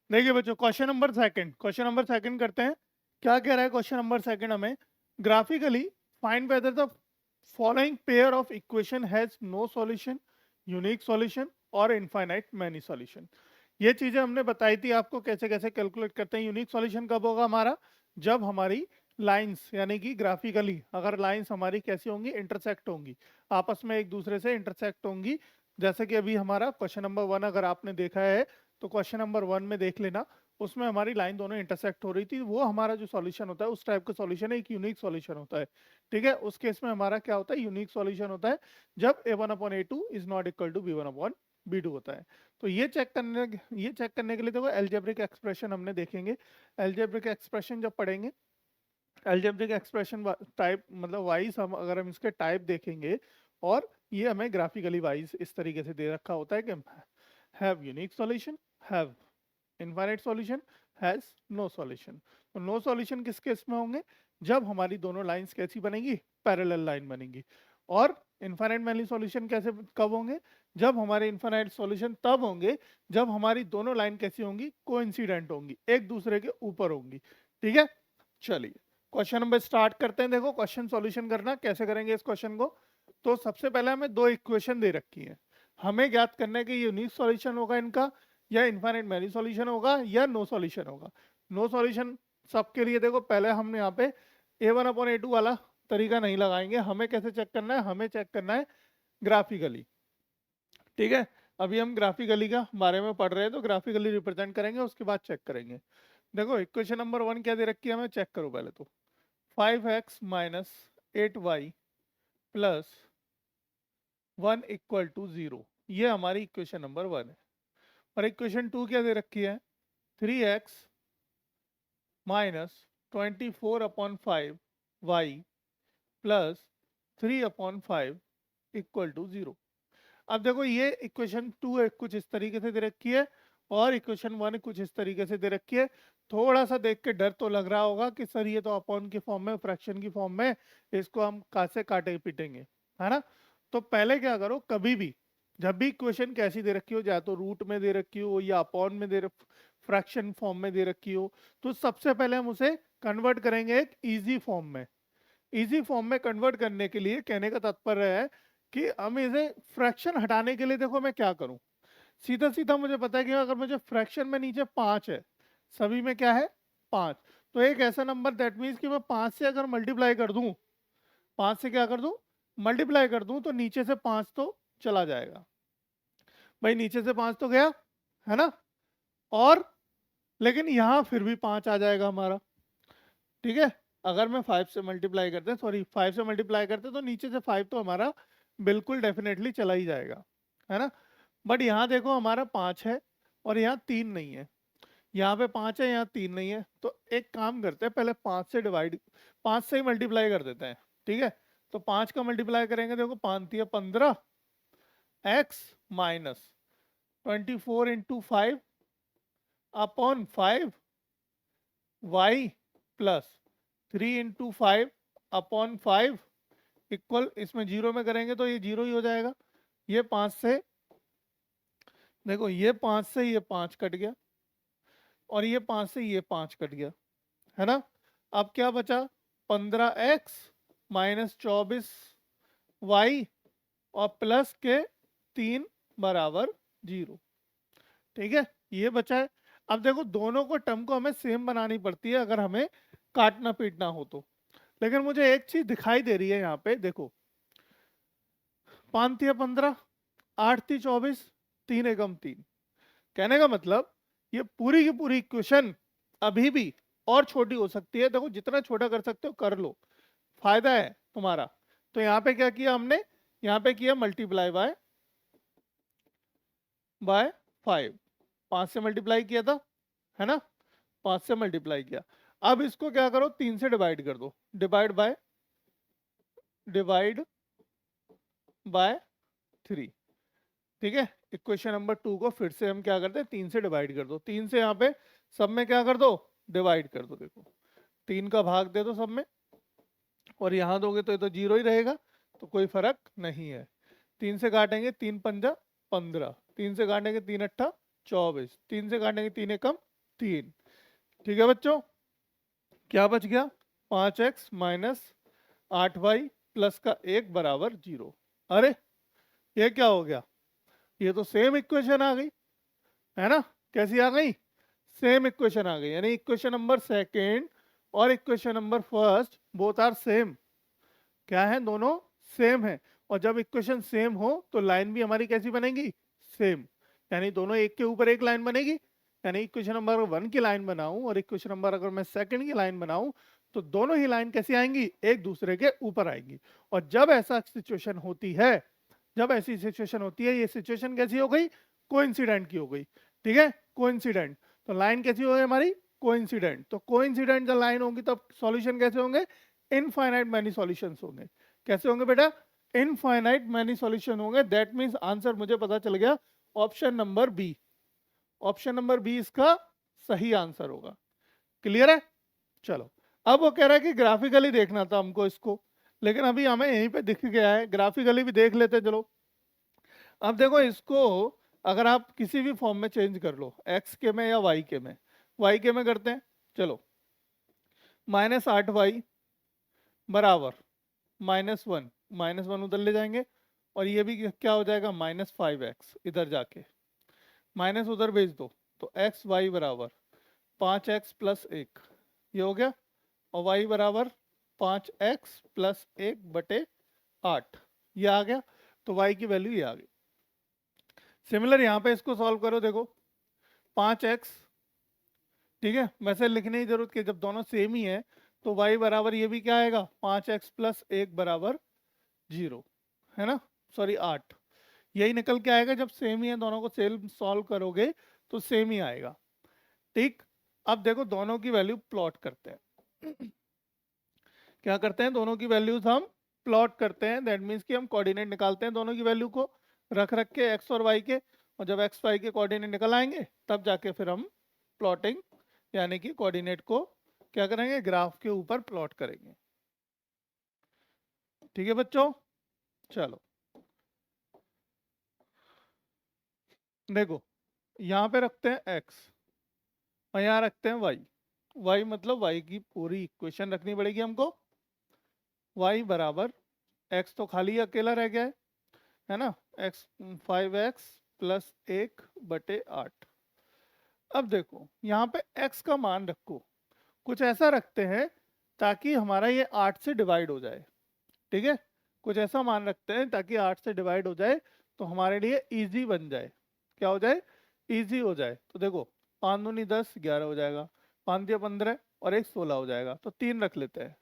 देखिए बच्चों, question number second करते हैं। क्या कह रहा है क्वेश्चन नंबर सेकंड हमें? Graphically find whether the following pair of equation has no solution, unique solution और इनफाइनाइट मैनी सॉल्यूशन। ये चीजें हमने बताई थी आपको, कैसे कैसे कैलकुलेट करते हैं। यूनिक सॉल्यूशन कब होगा हमारा? जब हमारी लाइंस यानी कि ग्राफिकली अगर लाइंस हमारी कैसी होंगी, इंटरसेक्ट होंगी, आपस में एक दूसरे से इंटरसेक्ट होंगी। जैसे कि अभी हमारा क्वेश्चन नंबर वन अगर आपने देखा है तो क्वेश्चन नंबर वन में देख लेना, उसमें हमारी लाइन दोनों इंटरसेक्ट हो रही थी। वो हमारा जो सॉल्यूशन होता है उस टाइप का सॉल्यूशन है, एक यूनिक सॉल्यूशन होता है। ठीक है, उस केस में हमारा क्या होता है? यूनिक सॉल्यूशन होता है जब a1/a2 is not equal to b1/b2 होता है। तो ये चेक करने के लिए देखो एल्जेब्रिक एक्सप्रेशन हमने देखेंगे। एल्जेब्रिक एक्सप्रेशन जब पढ़ेंगे, एल्जेब्रिक एक्सप्रेशन टाइप मतलब वाइज हम अगर हम इसके टाइप देखेंगे, और ये हमें ग्राफिकली वाइज इस तरीके से दे रखा होता है कि have unique solution, have infinite solution, has no solution. तो नो सॉल्यूशन किस केस में होंगे? जब हमारी दोनों लाइंस कैसी बनेंगी? पैरेलल लाइन बनेंगी। और इनफाइनाइट मैनी सॉल्यूशन कैसे कब होंगे? जब हमारे इनफाइनाइट सॉल्यूशन तब होंगे जब हमारी दोनों लाइन कैसी होंगी? कोइंसिडेंट होंगी, एक दूसरे के ऊपर होंगी। ठीक है, चलिए क्वेश्चन नंबर स्टार्ट करते हैं। देखो क्वेश्चन सॉल्यूशन करना कैसे करेंगे इस क्वेश्चन को। तो सबसे पहले हमें दो इक्वेशन दे रखी है, हमें ज्ञात करना है कि यूनिक सॉल्यूशन होगा इनका, या इनफाइनाइट मैनी सॉल्यूशन होगा, या नो सॉल्यूशन होगा। नो सॉल्यूशन सबके लिए देखो पहले हम यहाँ पे a1/a2 वाला तरीका नहीं लगाएंगे। हमें कैसे चेक करना है? हमें चेक करना है ग्राफिकली। ठीक है, अभी हम ग्राफिकली का बारे में पढ़ रहे हैं, तो ग्राफिकली रिप्रेजेंट करेंगे, उसके बाद चेक करेंगे। देखो इक्वेशन नंबर वन क्या दे रखी है हमें, चेक करो पहले तो। 5x माइनस 8y प्लस 1 = 0, ये हमारी इक्वेशन नंबर वन है। और इक्वेशन टू क्या दे रखी है? 3x minus 24/5y plus 3/5 = 0। अब देखो ये इक्वेशन टू है कुछ इस तरीके से दे रखी है, और इक्वेशन वन कुछ इस तरीके से दे रखी है। थोड़ा सा देख के डर तो लग रहा होगा कि सर ये तो अपॉन की फॉर्म में, फ्रैक्शन की फॉर्म में, इसको हम कैसे काटे पीटेंगे, है ना? तो पहले क्या करो, कभी भी जब भी इक्वेशन कैसी दे रखी हो, या तो रूट में दे रखी हो या अपॉन में फ्रैक्शन फॉर्म में दे रखी हो, तो सबसे पहले हम उसे कन्वर्ट करेंगे एक इजी फॉर्म में। इजी फॉर्म में कन्वर्ट करने के लिए कहने का तात्पर्य है कि हम इसे फ्रैक्शन हटाने के लिए, देखो मैं क्या करूं, सीधा सीधा मुझे पता है कि अगर मुझे फ्रैक्शन में नीचे 5 है, सभी में क्या है? 5, तो एक ऐसा नंबर दैट मीन्स कि मैं 5 से अगर मल्टीप्लाई कर दूं, 5 से क्या कर दूं? मल्टीप्लाई कर दूं, तो नीचे से 5 तो चला जाएगा। भाई नीचे से 5 तो गया, है ना? और लेकिन यहां फिर भी 5 आ जाएगा हमारा। ठीक है, अगर मैं 5 से मल्टीप्लाई करते हैं, सॉरी 5 से मल्टीप्लाई करते तो नीचे से 5 तो हमारा बिल्कुल डेफिनेटली चला ही जाएगा, है ना? बट यहाँ देखो हमारा 5 है और यहाँ 3 नहीं है। यहाँ पे 5 है, यहाँ 3 नहीं है, तो एक काम करते हैं, पहले 5 से ही मल्टीप्लाई कर देते हैं। ठीक है, तो 5 का मल्टीप्लाई करेंगे, देखो 5 × 15 x minus 24 × 5 upon 5 y plus 3 × 5 upon 5 equal, इसमें जीरो में करेंगे तो ये जीरो ही हो जाएगा। ये 5 से, देखो ये 5 से ये 5 कट गया, और ये 5 से ये 5 कट गया, है ना? अब क्या बचा? 15x माइनस 24y और प्लस के 3 बराबर 0। ठीक है, ये बचा है। अब देखो दोनों को टर्म को हमें सेम बनानी पड़ती है अगर हमें काटना पीटना हो तो। लेकिन मुझे एक चीज दिखाई दे रही है यहाँ पे, देखो 5 × 15, 8 × 24, 3 × 3। कहने का मतलब ये पूरी की पूरी इक्वेशन अभी भी और छोटी हो सकती है। देखो जितना छोटा कर सकते हो कर लो, फायदा है तुम्हारा। तो यहाँ पे क्या किया हमने? यहाँ पे किया मल्टीप्लाई बाय 5, 5 से मल्टीप्लाई किया था, है ना? 5 से मल्टीप्लाई किया। अब इसको क्या करो, 3 से डिवाइड कर दो, डिवाइड बाय 3। ठीक है, इक्वेशन नंबर 2 को फिर से हम क्या करते हैं, 3 से डिवाइड कर दो। 3 से यहाँ पे सब में क्या कर दो? डिवाइड कर दो। देखो 3 का भाग दे दो सब में, और यहाँ दोगे तो ये तो जीरो ही रहेगा, तो कोई फर्क नहीं है। 3 से काटेंगे 3 × 5 = 15, 3 से काटेंगे 3 × 8 = 24, 3 से काटेंगे 3 × 1 = 3। ठीक है बच्चों, क्या बच गया? 5x माइनस 8y प्लस का 1 बराबर 0। अरे ये क्या हो गया? ये तो सेम इक्वेशन आ गई, है ना? कैसी आ गई? सेम इक्वेशन आ गई, यानी इक्वेशन नंबर सेकेंड और equation number first both are same. क्या है? दोनों सेम है। और जब इक्वेशन सेम हो तो लाइन भी हमारी कैसी बनेगी? सेम। यानी दोनों एक के ऊपर एक लाइन बनेगी। यानी इक्वेशन नंबर 1 की लाइन बनाऊं और इक्वेशन नंबर अगर मैं सेकंड की लाइन बनाऊं तो दोनों ही लाइन कैसी आएंगी? एक दूसरे के ऊपर आएंगी। और जब ऐसा सिचुएशन होती है, जब ऐसी सिचुएशन होती है, ये सिचुएशन कैसी हो गई? कोइंसिडेंट की हो गई। ठीक है, कोइंसिडेंट। तो लाइन कैसी हो गई हमारी? कोइंसिडेंट। तो कोइंसिडेंट जब लाइन होगी तब सॉल्यूशन कैसे होंगे? इनफाइनाइट मैनी सॉल्यूशंस होंगे। कैसे होंगे बेटा? इनफाइनाइट मैनी सॉल्यूशन होंगे। दैट मींस आंसर मुझे पता चल गया, option number B. Option number B इसका सही आंसर होगा। क्लियर है? चलो, अब वो कह रहा है कि ग्राफिकली देखना था हमको इसको, लेकिन अभी हमें यहीं पे दिख गया है, ग्राफिकली भी देख लेते चलो। अब देखो इसको अगर आप किसी भी फॉर्म में चेंज कर लो, एक्स के में या वाई के में। वाई के में करते हैं, चलो। -8y बराबर -1, -1 उधर ले जाएंगे और ये भी क्या हो जाएगा? -5x इधर जाके माइनस उधर भेज दो, तो एक्स वाई बराबर 5x प्लस 1, ये हो गया। और y बराबर 5x प्लस 1/8, ये आ गया। तो y की वैल्यू ये आ गई। सिमिलर यहाँ पे इसको सॉल्व करो, देखो 5x, ठीक है, वैसे लिखने की जरूरत की, जब दोनों सेम ही है तो y बराबर ये भी क्या आएगा? 5x प्लस 1 बराबर 0, है ना? सॉरी 8। यही निकल के आएगा, जब सेम ही है दोनों को सेम सॉल्व करोगे तो सेम ही आएगा। ठीक, अब देखो दोनों की वैल्यू प्लॉट करते हैं। क्या करते हैं? दोनों की वैल्यूज हम प्लॉट करते हैं। दैट मीन्स कि हम कोऑर्डिनेट निकालते हैं दोनों की वैल्यू को रख रख के, एक्स और वाई के। और जब एक्स वाई के कोऑर्डिनेट निकल आएंगे तब जाके फिर हम प्लॉटिंग यानी कि कोऑर्डिनेट को क्या करेंगे? ग्राफ के ऊपर प्लॉट करेंगे। ठीक है बच्चों, चलो देखो, यहाँ पे रखते हैं एक्स और यहाँ रखते हैं वाई। वाई मतलब वाई की पूरी इक्वेशन रखनी पड़ेगी हमको। वाई बराबर एक्स तो खाली अकेला रह गया है ना? X 5x plus 1/8। अब देखो यहाँ पे x का मान रखो, कुछ ऐसा रखते हैं ताकि हमारा ये 8 से डिवाइड हो जाए। ठीक है, कुछ ऐसा मान रखते हैं ताकि 8 से डिवाइड हो जाए तो हमारे लिए इजी बन जाए। क्या हो जाए? इजी हो जाए। तो देखो 5 दूनी 10, 11 हो जाएगा। 5 दिया 15 और 1 16 हो जाएगा। तो 3 रख लेते हैं।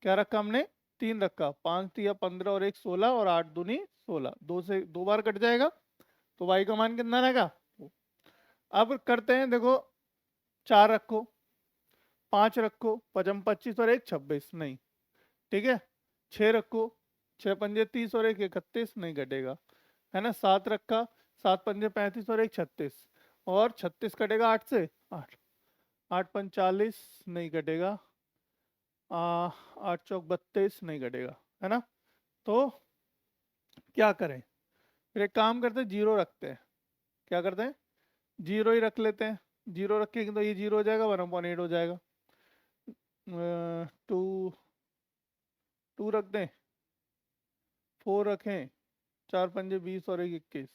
क्या रखा हमने? 3 रखा। 5 दिया 15 और 1 16 और 8 दूनी 16, 2 से 2 बार कट जाएगा। तो y का मान कितना रहेगा? अब करते हैं, देखो 4 रखो, 5 रखो, 5 25 और 1 26, नहीं। ठीक है, 6 रखो, 6 पंजे 30 और 1 31, नहीं घटेगा, है ना? 7 रखा, 7 पंजे 35 और 1 36, और 36 कटेगा 8 से, 8 8 पंज 40, नहीं घटेगा, 8 चौक 32, नहीं घटेगा, है ना? तो क्या करें? फिर एक काम करते हैं, जीरो रखते हैं। क्या करते हैं? जीरो ही रख लेते हैं। जीरो रखेंगे तो ये जीरो हो जाएगा, 1/8 हो जाएगा। 2 2 रख दें, 4 रखें, 4 पंजे 20 और 1 21,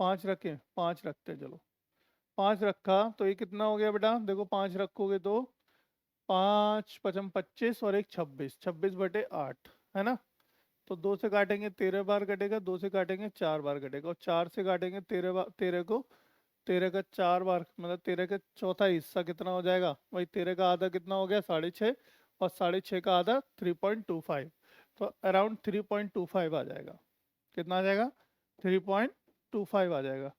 5 रखें, 5 रखते हैं, चलो 5 रखा तो ये कितना हो गया बेटा? देखो 5 रखोगे तो 5 पचम 25 और 1 26, 26/8, है ना? तो 2 से काटेंगे 13 बार कटेगा, 2 से काटेंगे 4 बार कटेगा, और 4 से काटेंगे 13 बार, 13 को 13 का 4 बार, मतलब 13 का चौथा हिस्सा कितना हो जाएगा? वही 13 का आधा कितना हो गया? 6.5, और 6.5 का आधा 3.25, तो अराउंड 3.25 आ जाएगा। कितना आ जाएगा? 3.25 आ जाएगा।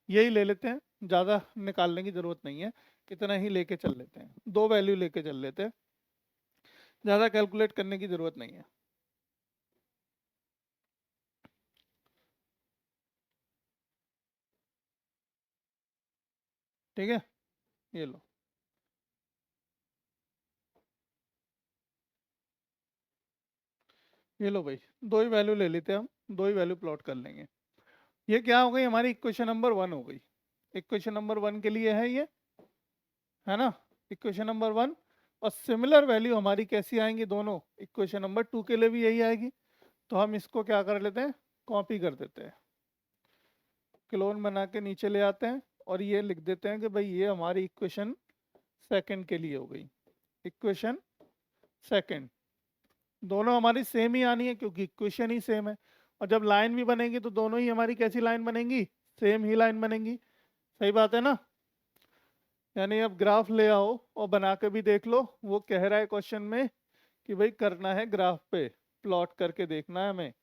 यही ले लेते हैं, ज़्यादा निकालने की ज़रूरत नहीं है, इतना ही लेके चल लेते हैं, दो वैल्यू लेके चल लेते हैं, ज़्यादा कैलकुलेट करने की ज़रूरत नहीं है। ठीक है, ये लो, ये लो भाई, दो ही वैल्यू ले लेते हैं हम, दो ही वैल्यू प्लॉट कर लेंगे। ये क्या हो गई? हमारी इक्वेशन नंबर 1 हो गई। इक्वेशन नंबर 1 के लिए है ये। है ना, इक्वेशन नंबर 1। और सिमिलर वैल्यू हमारी कैसी आएंगी दोनों, इक्वेशन नंबर 2 के लिए भी यही आएगी। तो हम इसको क्या कर लेते हैं, कॉपी कर देते हैं, क्लोन बना के नीचे ले आते हैं और ये लिख देते हैं कि भाई ये हमारी इक्वेशन सेकंड के लिए हो गई, इक्वेशन सेकंड। दोनों हमारी सेम ही आनी है क्योंकि इक्वेशन ही सेम है। और जब लाइन भी बनेगी तो दोनों ही हमारी कैसी लाइन बनेंगी, सेम ही लाइन बनेंगी। सही बात है ना। यानी अब ग्राफ ले आओ और बना के भी देख लो। वो कह रहा है क्वेश्चन में कि भाई करना है ग्राफ पे, प्लॉट करके देखना है हमें।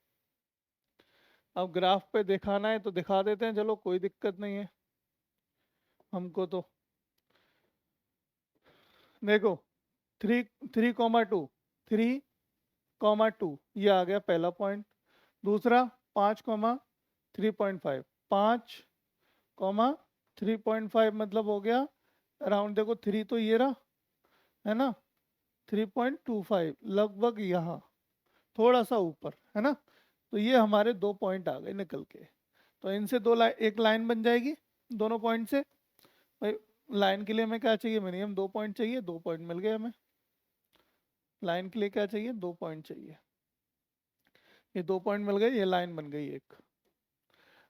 अब ग्राफ पे दिखाना है तो दिखा देते हैं, चलो कोई दिक्कत नहीं है हमको तो। देखो 3,2 3,2 ये आ गया पहला पॉइंट। दूसरा 5,3.5 5,3.5 मतलब हो गया अराउंड, देखो 3 तो ये रहा है ना, 3.25 लगभग यहाँ थोड़ा सा ऊपर है ना। तो ये हमारे 2 पॉइंट आ गए निकल के। तो इनसे एक लाइन बन जाएगी दोनों पॉइंट से। भाई लाइन के लिए हमें क्या चाहिए, मिनिमम 2 पॉइंट चाहिए, 2 पॉइंट मिल गए हमें। लाइन के लिए क्या चाहिए, 2 पॉइंट चाहिए। ये 2 पॉइंट मिल गए, ये लाइन बन गई एक।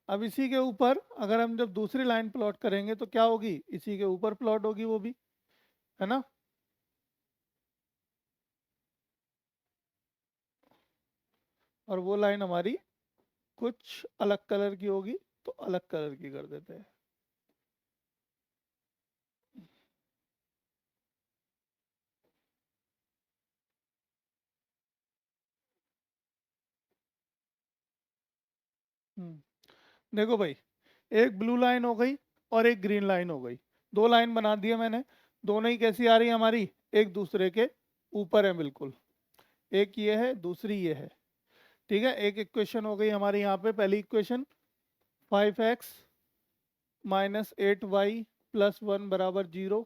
अब इसी के ऊपर अगर हम जब दूसरी लाइन प्लॉट करेंगे तो क्या होगी, इसी के ऊपर प्लॉट होगी वो भी, है ना। और वो लाइन हमारी कुछ अलग कलर की होगी, तो अलग कलर की कर देते हैं। देखो भाई, एक ब्लू लाइन हो गई और एक ग्रीन लाइन हो गई, 2 लाइन बना दिया मैंने। दोनों ही कैसी आ रही है हमारी, एक दूसरे के ऊपर है बिल्कुल। एक ये है, दूसरी ये है। ठीक है, एक इक्वेशन हो गई हमारी यहाँ पे, पहली equation 5x minus 8y plus 1 बराबर 0।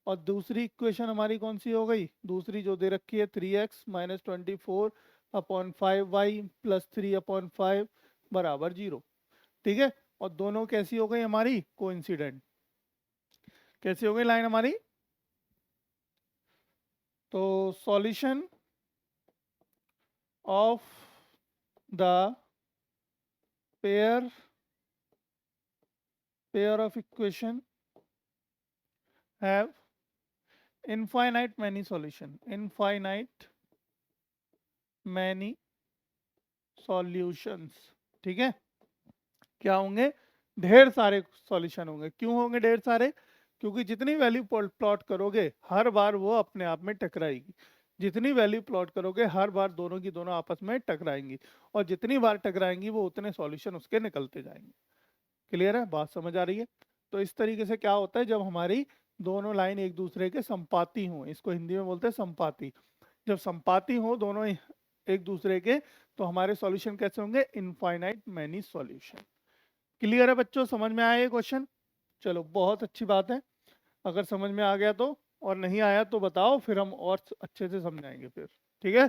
और दूसरी इक्वेशन हमारी कौन सी हो गई, दूसरी जो दे रखी है 3x माइनस 24/5y प्लस 3/5 बराबर 0। ठीक है, और दोनों कैसी हो गई हमारी, कोइंसिडेंट। कैसी हो गई लाइन हमारी। तो solution of the pair of equation have infinite many solution, infinite many solutions. ठीक है, क्या होंगे, ढेर सारे सॉल्यूशन होंगे। क्यों होंगे ढेर सारे, क्योंकि जितनी वैल्यू प्लॉट करोगे हर बार वो अपने आप में टकराएगी। जितनी वैल्यू प्लॉट करोगे हर बार दोनों की दोनों आपस में टकराएंगी, और जितनी बार टकराएंगी वो उतने सॉल्यूशन उसके निकलते जाएंगे। क्लियर है, बात समझ आ रही है। तो इस तरीके से क्या होता है, जब हमारी दोनों लाइन एक दूसरे के संपाती हों, इसको हिंदी में बोलते हैं संपाती। जब संपाती हो दोनों एक दूसरे के, तो हमारे सॉल्यूशन कैसे होंगे, इनफाइनाइट मैनी सॉल्यूशन। क्लियर है बच्चों, समझ में आया ये क्वेश्चन। चलो बहुत अच्छी बात है, अगर समझ में आ गया तो। और नहीं आया तो बताओ, फिर हम और अच्छे से समझाएंगे फिर। ठीक है।